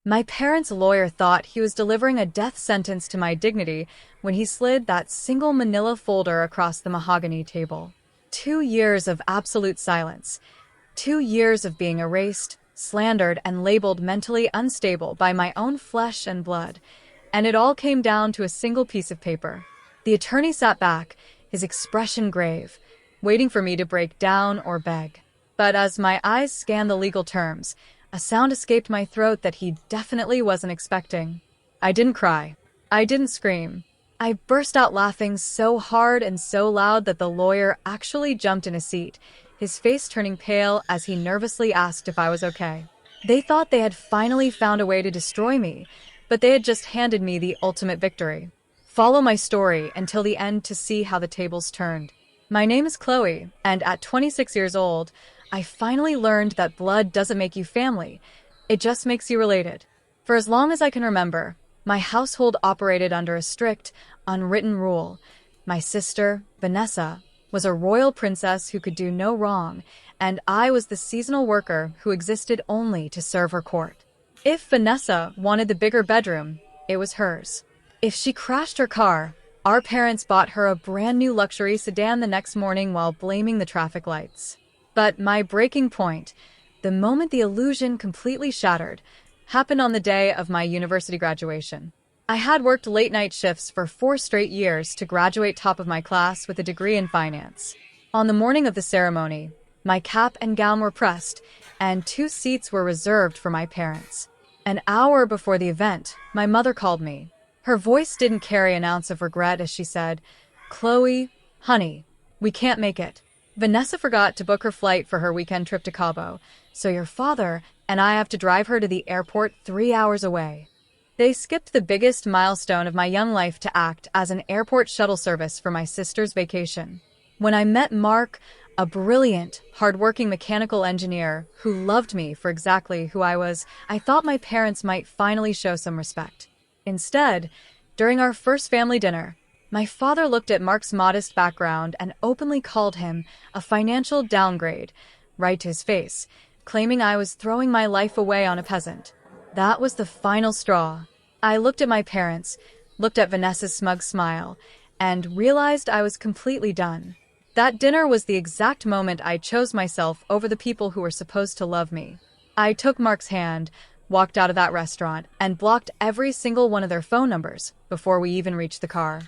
My parents' lawyer thought he was delivering a death sentence to my dignity when he slid that single manila folder across the mahogany table. 2 years of absolute silence. 2 years of being erased, slandered, and labeled mentally unstable by my own flesh and blood. And it all came down to a single piece of paper. The attorney sat back, his expression grave, waiting for me to break down or beg. But as my eyes scanned the legal terms, a sound escaped my throat that he definitely wasn't expecting. I didn't cry. I didn't scream. I burst out laughing so hard and so loud that the lawyer actually jumped in a seat, his face turning pale as he nervously asked if I was okay. They thought they had finally found a way to destroy me, but they had just handed me the ultimate victory. Follow my story until the end to see how the tables turned. My name is Chloe, and at 26 years old, I finally learned that blood doesn't make you family, it just makes you related. For as long as I can remember, my household operated under a strict, unwritten rule. My sister, Vanessa, was a royal princess who could do no wrong, and I was the seasonal worker who existed only to serve her court. If Vanessa wanted the bigger bedroom, it was hers. If she crashed her car, our parents bought her a brand new luxury sedan the next morning while blaming the traffic lights. But my breaking point, the moment the illusion completely shattered, happened on the day of my university graduation. I had worked late-night shifts for 4 straight years to graduate top of my class with a degree in finance. On the morning of the ceremony, my cap and gown were pressed, and 2 seats were reserved for my parents. An hour before the event, my mother called me. Her voice didn't carry an ounce of regret as she said, "Chloe, honey, we can't make it. Vanessa forgot to book her flight for her weekend trip to Cabo, so your father and I have to drive her to the airport 3 hours away." They skipped the biggest milestone of my young life to act as an airport shuttle service for my sister's vacation. When I met Mark, a brilliant, hardworking mechanical engineer who loved me for exactly who I was, I thought my parents might finally show some respect. Instead, during our first family dinner, my father looked at Mark's modest background and openly called him a financial downgrade, right to his face, claiming I was throwing my life away on a peasant. That was the final straw. I looked at my parents, looked at Vanessa's smug smile, and realized I was completely done. That dinner was the exact moment I chose myself over the people who were supposed to love me. I took Mark's hand, walked out of that restaurant, and blocked every single one of their phone numbers before we even reached the car.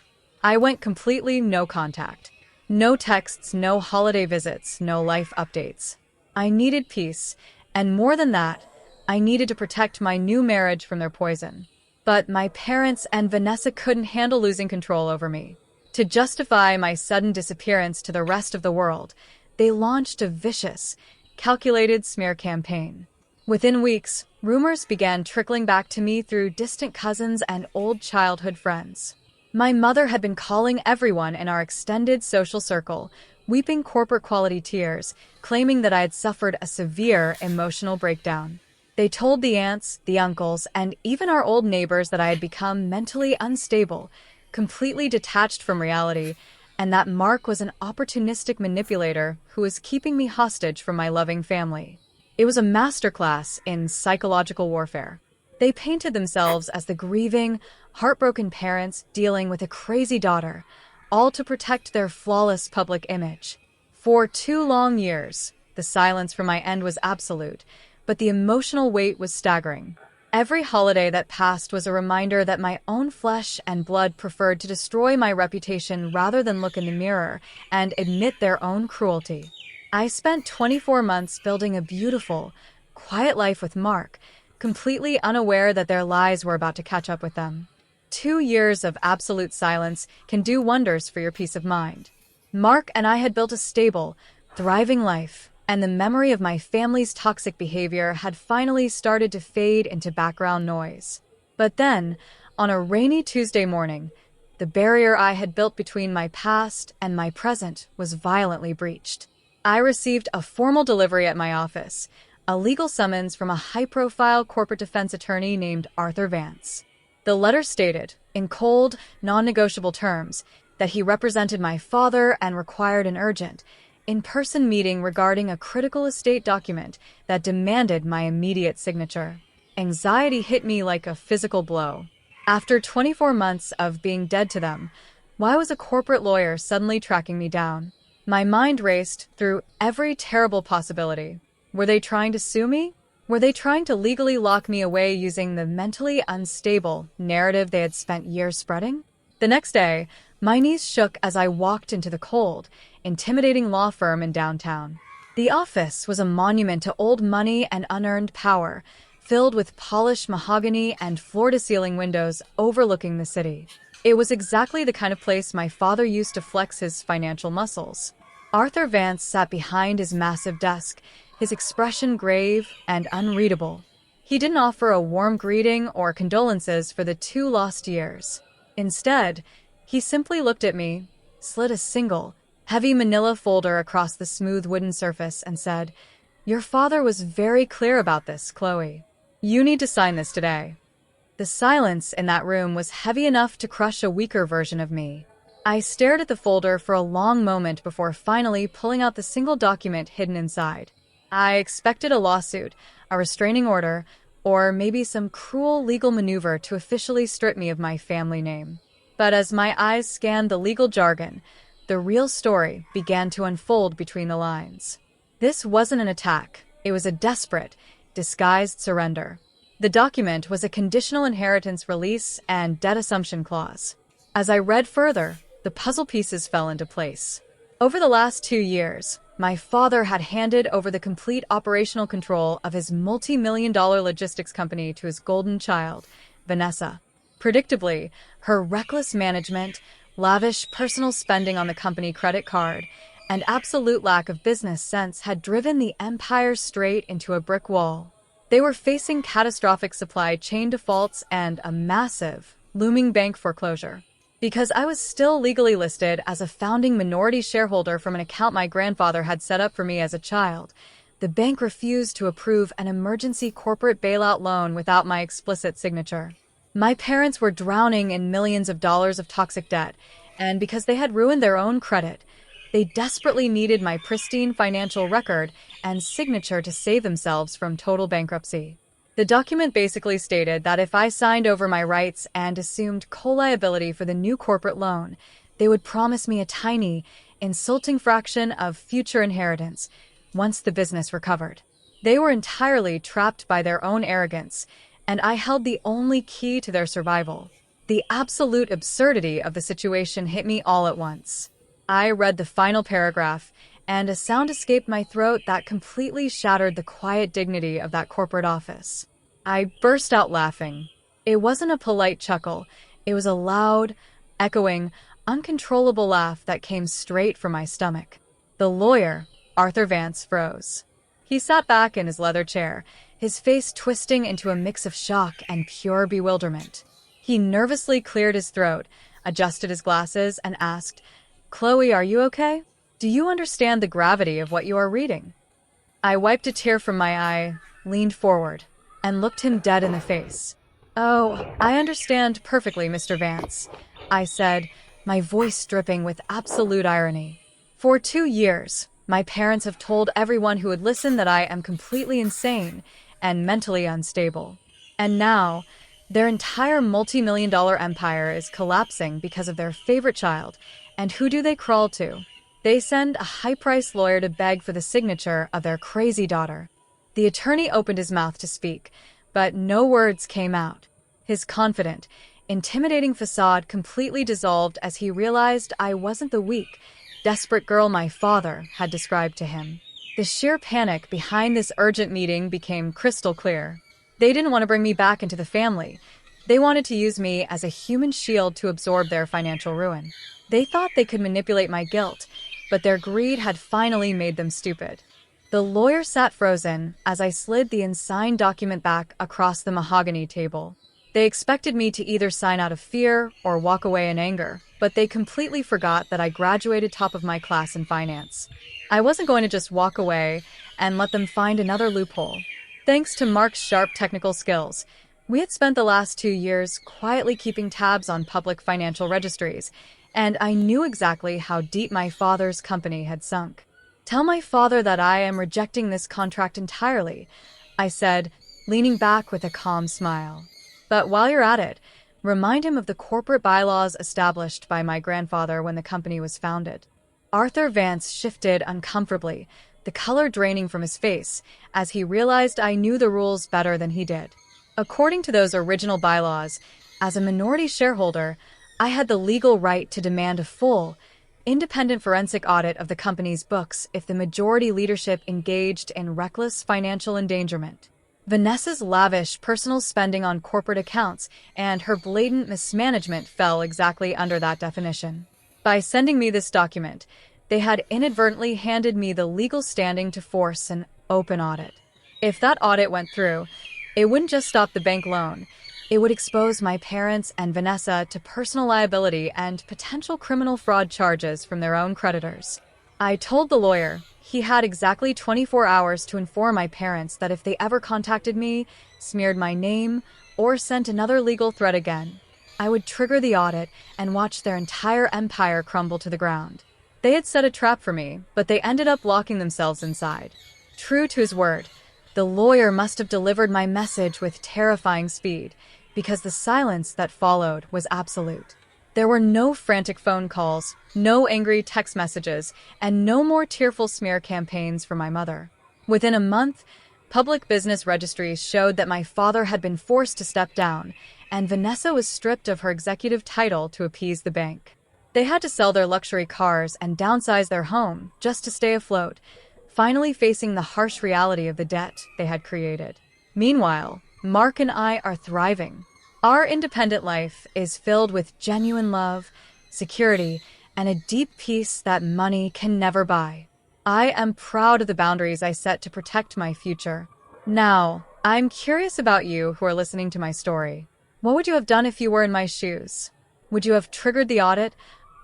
I went completely no contact. No texts, no holiday visits, no life updates. I needed peace, and more than that, I needed to protect my new marriage from their poison. But my parents and Vanessa couldn't handle losing control over me. To justify my sudden disappearance to the rest of the world, they launched a vicious, calculated smear campaign. Within weeks, rumors began trickling back to me through distant cousins and old childhood friends. My mother had been calling everyone in our extended social circle, weeping corporate-quality tears, claiming that I had suffered a severe emotional breakdown. They told the aunts, the uncles, and even our old neighbors that I had become mentally unstable, completely detached from reality, and that Mark was an opportunistic manipulator who was keeping me hostage from my loving family. It was a masterclass in psychological warfare. They painted themselves as the grieving, heartbroken parents dealing with a crazy daughter, all to protect their flawless public image. For 2 long years, the silence from my end was absolute, but the emotional weight was staggering. Every holiday that passed was a reminder that my own flesh and blood preferred to destroy my reputation rather than look in the mirror and admit their own cruelty. I spent 24 months building a beautiful, quiet life with Mark, completely unaware that their lies were about to catch up with them. 2 years of absolute silence can do wonders for your peace of mind. Mark and I had built a stable, thriving life, and the memory of my family's toxic behavior had finally started to fade into background noise. But then, on a rainy Tuesday morning, the barrier I had built between my past and my present was violently breached. I received a formal delivery at my office, a legal summons from a high-profile corporate defense attorney named Arthur Vance. The letter stated, in cold, non-negotiable terms, that he represented my father and required an urgent, in-person meeting regarding a critical estate document that demanded my immediate signature. Anxiety hit me like a physical blow. After 24 months of being dead to them, why was a corporate lawyer suddenly tracking me down? My mind raced through every terrible possibility. Were they trying to sue me? Were they trying to legally lock me away using the mentally unstable narrative they had spent years spreading? The next day, my knees shook as I walked into the cold, intimidating law firm in downtown. The office was a monument to old money and unearned power, filled with polished mahogany and floor-to-ceiling windows overlooking the city. It was exactly the kind of place my father used to flex his financial muscles. Arthur Vance sat behind his massive desk, his expression grave and unreadable. He didn't offer a warm greeting or condolences for the 2 lost years. Instead, he simply looked at me, slid a single, heavy manila folder across the smooth wooden surface, and said, "Your father was very clear about this, Chloe. You need to sign this today." The silence in that room was heavy enough to crush a weaker version of me. I stared at the folder for a long moment before finally pulling out the single document hidden inside. I expected a lawsuit, a restraining order, or maybe some cruel legal maneuver to officially strip me of my family name. But as my eyes scanned the legal jargon, the real story began to unfold between the lines. This wasn't an attack. It was a desperate, disguised surrender. The document was a conditional inheritance release and debt assumption clause. As I read further, the puzzle pieces fell into place. Over the last 2 years, my father had handed over the complete operational control of his multi-million-dollar logistics company to his golden child, Vanessa. Predictably, her reckless management, lavish personal spending on the company credit card, and absolute lack of business sense had driven the empire straight into a brick wall. They were facing catastrophic supply chain defaults and a massive, looming bank foreclosure. Because I was still legally listed as a founding minority shareholder from an account my grandfather had set up for me as a child, the bank refused to approve an emergency corporate bailout loan without my explicit signature. My parents were drowning in millions of dollars of toxic debt, and because they had ruined their own credit, they desperately needed my pristine financial record and signature to save themselves from total bankruptcy. The document basically stated that if I signed over my rights and assumed co-liability for the new corporate loan, they would promise me a tiny, insulting fraction of future inheritance once the business recovered. They were entirely trapped by their own arrogance, and I held the only key to their survival. The absolute absurdity of the situation hit me all at once. I read the final paragraph, and a sound escaped my throat that completely shattered the quiet dignity of that corporate office. I burst out laughing. It wasn't a polite chuckle. It was a loud, echoing, uncontrollable laugh that came straight from my stomach. The lawyer, Arthur Vance, froze. He sat back in his leather chair, his face twisting into a mix of shock and pure bewilderment. He nervously cleared his throat, adjusted his glasses, and asked, "Chloe, are you okay? Do you understand the gravity of what you are reading?" I wiped a tear from my eye, leaned forward, and looked him dead in the face. "Oh, I understand perfectly, Mr. Vance," I said, my voice dripping with absolute irony. "For 2 years, my parents have told everyone who would listen that I am completely insane and mentally unstable. And now, their entire multi-million-dollar empire is collapsing because of their favorite child. And who do they crawl to? They send a high-priced lawyer to beg for the signature of their crazy daughter." The attorney opened his mouth to speak, but no words came out. His confident, intimidating facade completely dissolved as he realized I wasn't the weak, desperate girl my father had described to him. The sheer panic behind this urgent meeting became crystal clear. They didn't want to bring me back into the family. They wanted to use me as a human shield to absorb their financial ruin. They thought they could manipulate my guilt, but their greed had finally made them stupid. The lawyer sat frozen as I slid the unsigned document back across the mahogany table. They expected me to either sign out of fear or walk away in anger, but they completely forgot that I graduated top of my class in finance. I wasn't going to just walk away and let them find another loophole. Thanks to Mark's sharp technical skills, we had spent the last 2 years quietly keeping tabs on public financial registries, and I knew exactly how deep my father's company had sunk. "Tell my father that I am rejecting this contract entirely," I said, leaning back with a calm smile. But while you're at it, remind him of the corporate bylaws established by my grandfather when the company was founded. Arthur Vance shifted uncomfortably, the color draining from his face, as he realized I knew the rules better than he did. According to those original bylaws, as a minority shareholder, I had the legal right to demand a full, independent forensic audit of the company's books if the majority leadership engaged in reckless financial endangerment. Vanessa's lavish personal spending on corporate accounts and her blatant mismanagement fell exactly under that definition. By sending me this document, they had inadvertently handed me the legal standing to force an open audit. If that audit went through, it wouldn't just stop the bank loan. It would expose my parents and Vanessa to personal liability and potential criminal fraud charges from their own creditors. I told the lawyer he had exactly 24 hours to inform my parents that if they ever contacted me, smeared my name, or sent another legal threat again, I would trigger the audit and watch their entire empire crumble to the ground. They had set a trap for me, but they ended up locking themselves inside. True to his word, the lawyer must have delivered my message with terrifying speed, because the silence that followed was absolute. There were no frantic phone calls, no angry text messages, and no more tearful smear campaigns for my mother. Within a month, public business registries showed that my father had been forced to step down, and Vanessa was stripped of her executive title to appease the bank. They had to sell their luxury cars and downsize their home just to stay afloat, finally facing the harsh reality of the debt they had created. Meanwhile, Mark and I are thriving. Our independent life is filled with genuine love, security, and a deep peace that money can never buy. I am proud of the boundaries I set to protect my future. Now, I'm curious about you who are listening to my story. What would you have done if you were in my shoes? Would you have triggered the audit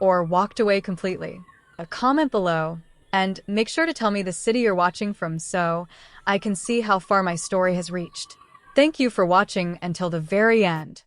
or walked away completely? A comment below, and make sure to tell me the city you're watching from so I can see how far my story has reached. Thank you for watching until the very end.